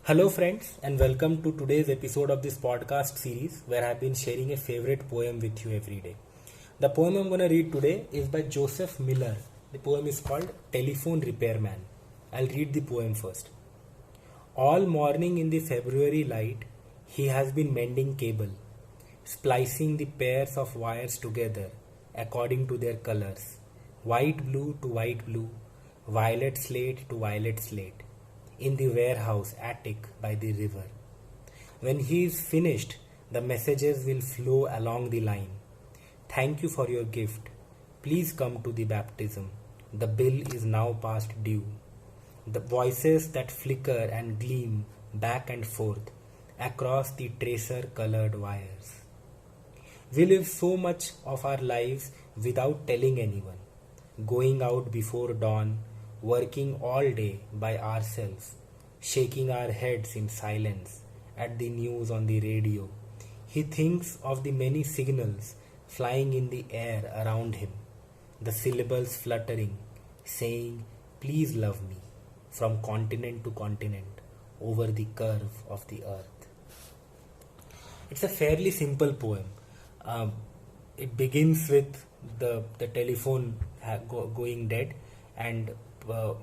Hello, friends, and welcome to today's episode of this podcast series where I've been sharing a favorite poem with you every day. The poem I'm going to read today is by Joseph Miller. The poem is called Telephone Repairman. I'll read the poem first. All morning in the February light, he has been mending cable, splicing the pairs of wires together according to their colors, white blue to white blue, violet slate to violet slate, in the warehouse attic by the river. When he is finished, the messages will flow along the line. Thank you for your gift. Please come to the baptism. The bill is now past due. The voices that flicker and gleam back and forth across the tracer colored wires. We live so much of our lives without telling anyone, going out before dawn, working all day by ourselves, shaking our heads in silence at the news on the radio. He thinks of the many signals flying in the air around him, the syllables fluttering, saying, "Please love me," from continent to continent, over the curve of the earth. It's a fairly simple poem. It begins with the telephone going dead, and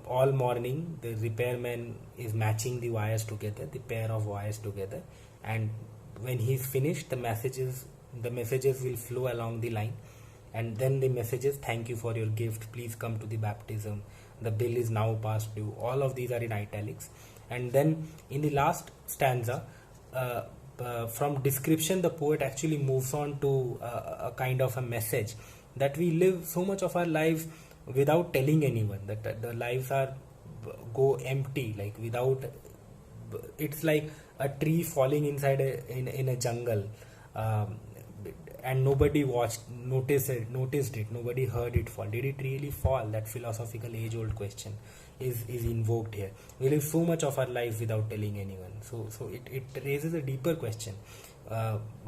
all morning the repairman is matching the wires together, the pair of wires together, and when he's finished, the messages will flow along the line, and then the messages, "Thank you for your gift, please come to the baptism, the bill is now past due," all of these are in italics. And then in the last stanza, from description, the poet actually moves on to a kind of a message that we live so much of our lives without telling anyone, that the lives are go empty, like without. It's like a tree falling inside in a jungle, and nobody noticed it, nobody heard it fall. Did it really fall? That philosophical age old question is invoked here. We live so much of our life without telling anyone, so it raises a deeper question.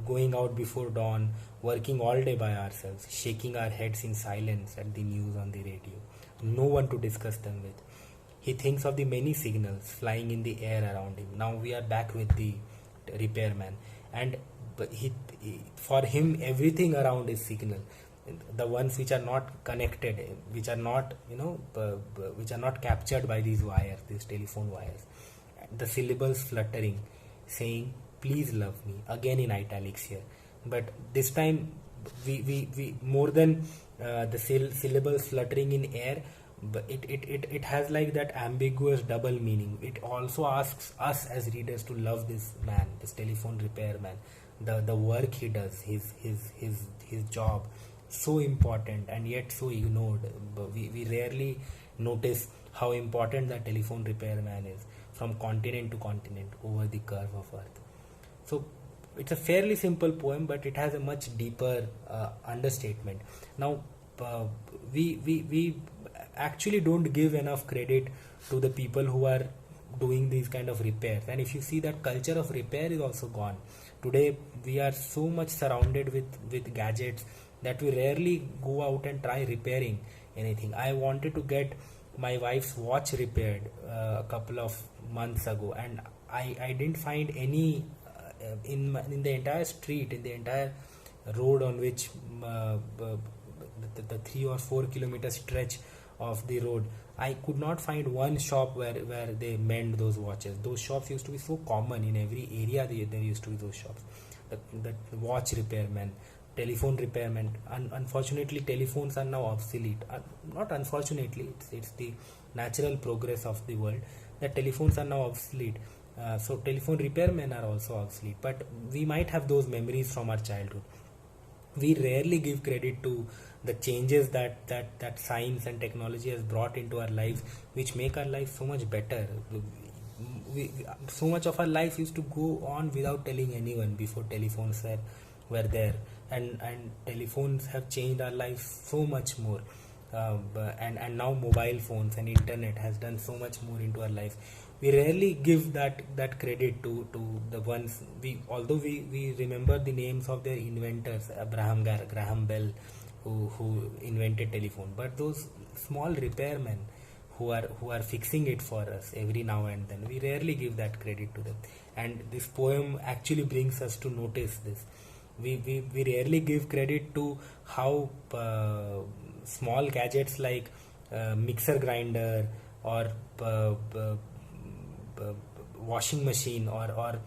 Going out before dawn, working all day by ourselves, shaking our heads in silence at the news on the radio, no one to discuss them with. He thinks of the many signals flying in the air around him. Now we are back with the repairman, and for him everything around is signal. The ones which are not connected, which are not which are not captured by these wires, these telephone wires. The syllables fluttering, saying, "Please love me," again in italics here. But this time we more than the syllables fluttering in air, but it has like that ambiguous double meaning. It also asks us as readers to love this man, this telephone repairman, the work he does, his job, so important and yet so ignored. But we rarely notice how important that telephone repairman is, from continent to continent, over the curve of earth. So it's a fairly simple poem, but it has a much deeper understatement. Now we actually don't give enough credit to the people who are doing these kind of repairs, and if you see, that culture of repair is also gone. Today we are so much surrounded with gadgets that we rarely go out and try repairing anything. I wanted to get my wife's watch repaired a couple of months ago, and I didn't find any in the entire street, in the entire road on which the 3 or 4 kilometer stretch of the road, I could not find one shop where they mend those watches. Those shops used to be so common in every area. There used to be those shops. The watch repairman, telephone repairman. Unfortunately, telephones are now obsolete. Not unfortunately, it's the natural progress of the world that telephones are now obsolete. So telephone repairmen are also obsolete. But we might have those memories from our childhood. We rarely give credit to the changes that science and technology has brought into our lives, which make our life so much better. So much of our life used to go on without telling anyone before telephones were there, and telephones have changed our life so much more. And now mobile phones and internet has done so much more into our life. We rarely give that credit to the ones, although we remember the names of their inventors, Graham Bell, who invented telephone, but those small repairmen who are fixing it for us every now and then. We rarely give that credit to them, and this poem actually brings us to notice this. We rarely give credit to how small gadgets like mixer grinder or washing machine or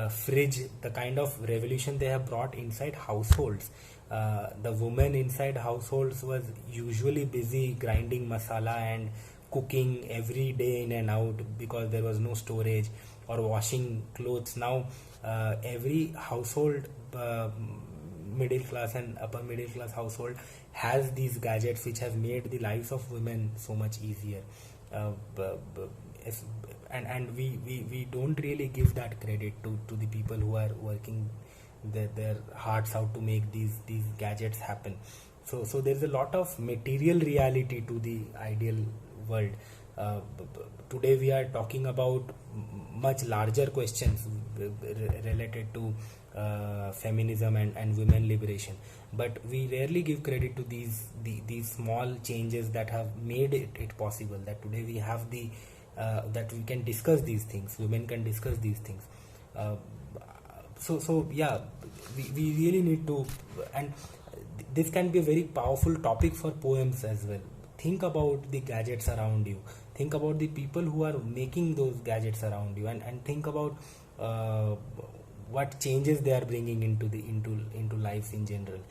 fridge, the kind of revolution they have brought inside households. The women inside households was usually busy grinding masala and cooking every day in and out because there was no storage, or washing clothes. Now every household, middle class and upper middle class household, has these gadgets which have made the lives of women so much easier. And we don't really give that credit to the people who are working their hearts out to make these gadgets happen. So there's a lot of material reality to the ideal world. Today we are talking about much larger questions related to feminism and women liberation, but we rarely give credit to these small changes that have made it possible that today we have the that we can discuss these things, women can discuss these things. So yeah, we really need to, and this can be a very powerful topic for poems as well. Think about the gadgets around you, think about the people who are making those gadgets around you, and think about what changes they are bringing into lives in general.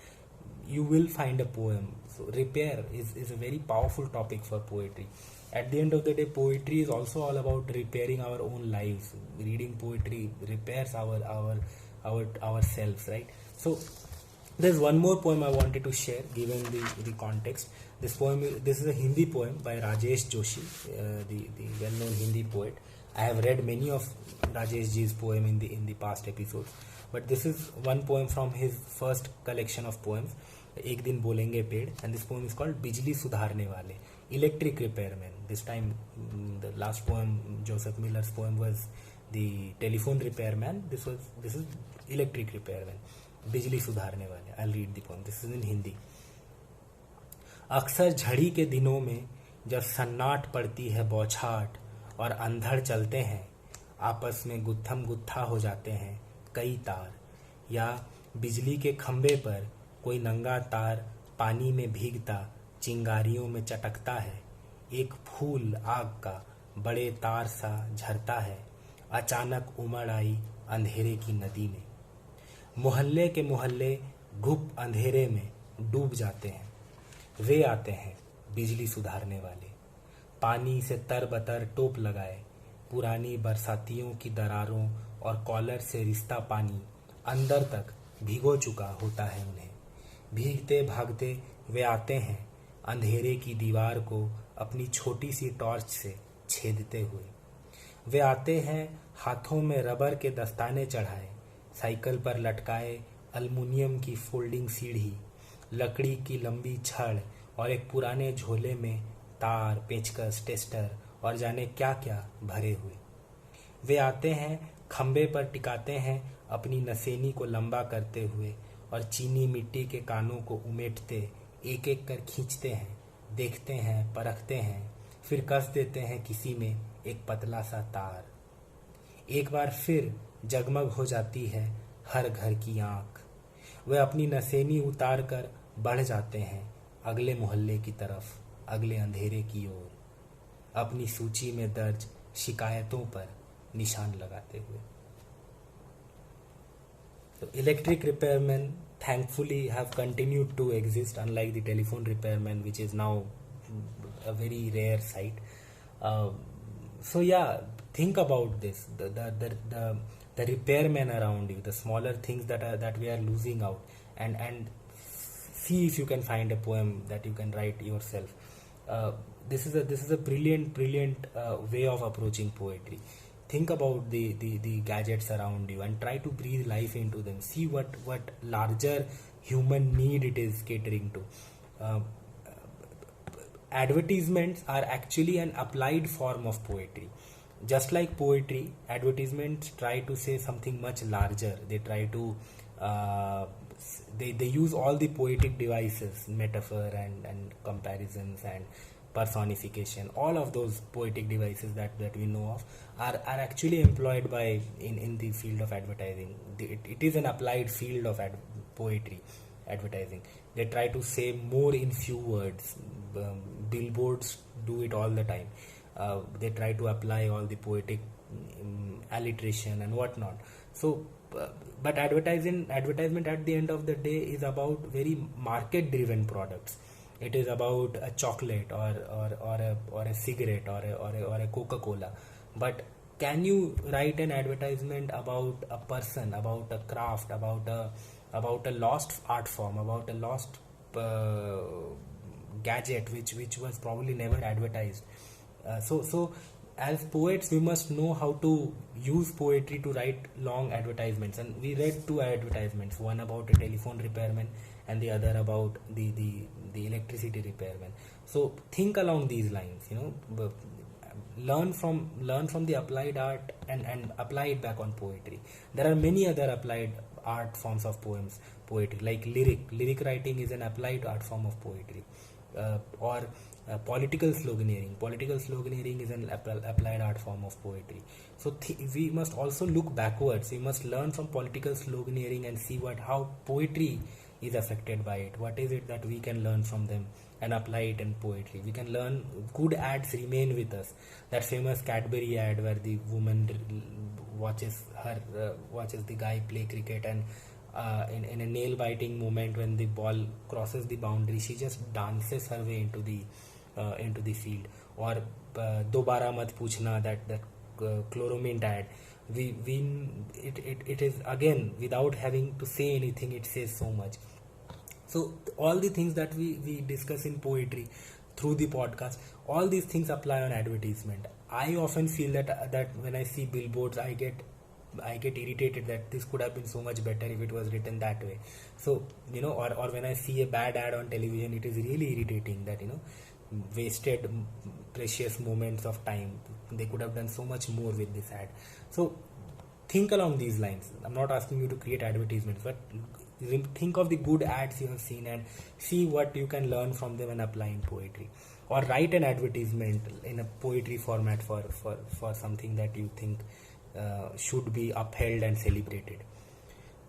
You will find a poem. So repair is a very powerful topic for poetry. At the end of the day, poetry is also all about repairing our own lives. Reading poetry repairs ourselves, right? So there's one more poem I wanted to share given the context. This is a Hindi poem by Rajesh Joshi, the well-known Hindi poet. I have read many of Rajesh Ji's poem in the past episodes, but this is one poem from his first collection of poems, Ek Din Bolenge Ped, and this poem is called Bijli Sudharne Wale, Electric Repairman. This time, the last poem, Joseph Miller's poem, was the Telephone Repairman. This is Electric Repairman, बिजली सुधारने वाले. I'll read the poem. This is in Hindi. अक्सर झड़ी के दिनों में जब सन्नाट पड़ती है बौछार और अंधड़ चलते हैं, आपस में गुत्थम गुत्था हो जाते हैं कई तार, या बिजली के खंबे पर कोई नंगा तार पानी में भीगता चिंगारियों में चटकता है, एक फूल आग का बड़े तार सा झरता है, अचानक उमड़ आई अंधेरे की नदी में. मोहल्ले के मोहल्ले घुप अंधेरे में डूब जाते हैं. वे आते हैं बिजली सुधारने वाले, पानी से तरबतर टोप लगाए, पुरानी बरसातियों की दरारों और कॉलर से रिश्ता पानी अंदर तक भिगो चुका होता है उन्हें. भीगते भागते वे आते हैं अंधेरे की दीवार को अपनी छोटी सी टॉर्च से छेदते हुए. वे आते हैं हाथों में रबर के दस्ताने चढ़ाए, साइकिल पर लटकाए अल्मुनियम की फोल्डिंग सीढ़ी, लकड़ी की लंबी छड़ और एक पुराने झोले में तार, पेचकस, टेस्टर और जाने क्या क्या भरे हुए. वे आते हैं खंबे पर टिकाते हैं अपनी नसेनी को लंबा करते हुए और चीनी मिट्टी के कानों को उमेटते एक एक कर खींचते हैं, देखते हैं, परखते हैं, फिर कस देते हैं किसी में एक पतला सा तार. एक बार फिर जगमग हो जाती है हर घर की आंख. वे अपनी नसेनी उतार कर बढ़ जाते हैं अगले मोहल्ले की तरफ, अगले अंधेरे की ओर, अपनी सूची में दर्ज शिकायतों पर निशान लगाते हुए. So electric repairmen thankfully have continued to exist, unlike the telephone repairman, which is now a very rare sight. So yeah, think about this: the repairmen around you, the smaller things that we are losing out, and see if you can find a poem that you can write yourself. This is a brilliant way of approaching poetry. Think about the gadgets around you and try to breathe life into them. See what larger human need it is catering to. Advertisements are actually an applied form of poetry. Just like poetry, advertisements try to say something much larger. They try to they use all the poetic devices, metaphor and comparisons and personification, all of those poetic devices that we know of are actually employed by in the field of advertising. It is an applied field of poetry, advertising. They try to say more in few words. Billboards do it all the time. They try to apply all the poetic alliteration and whatnot. So but advertisement at the end of the day is about very market driven products. It is about a chocolate or a cigarette or a Coca-Cola. But can you write an advertisement about a person, about a craft, about a lost art form, about a lost gadget which was probably never advertised? So as poets we must know how to use poetry to write long advertisements, and we read two advertisements, one about a telephone repairman and the other about the electricity repairman. So think along these lines, learn from the applied art and apply it back on poetry. There are many other applied art forms of poetry, like lyric writing is an applied art form of poetry. Or political sloganeering is an applied art form of poetry. So we must also look backwards. We must learn from political sloganeering and see how poetry is affected by it. What is it that we can learn from them and apply it in poetry? We can learn. Good ads remain with us. That famous Cadbury ad where the woman watches the guy play cricket, and in a nail biting moment when the ball crosses the boundary, she just dances her way into the field. Or dobara mat puchna, that chloromint ad, it is again, without having to say anything, it says so much. So all the things that we discuss in poetry through the podcast, all these things apply on advertisement. I often feel that when I see billboards, I get irritated that this could have been so much better if it was written that way. So or when I see a bad ad on television, it is really irritating that wasted precious moments of time. They could have done so much more with this ad. So think along these lines. I'm not asking you to create advertisements, but think of the good ads you have seen and see what you can learn from them and apply in poetry. Or write an advertisement in a poetry format for something that you think should be upheld and celebrated.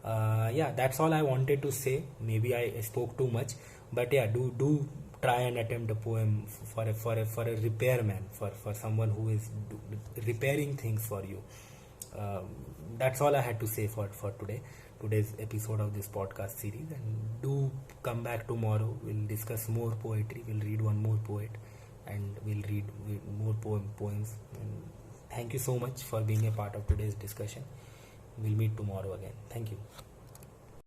That's all I wanted to say. Maybe I spoke too much, but do try and attempt a poem for a repairman, for someone who is repairing things for you. That's all I had to say for today's episode of this podcast series. And do come back tomorrow. We'll discuss more poetry. We'll read one more poet, and we'll read more poems. And thank you so much for being a part of today's discussion. We'll meet tomorrow again. Thank you.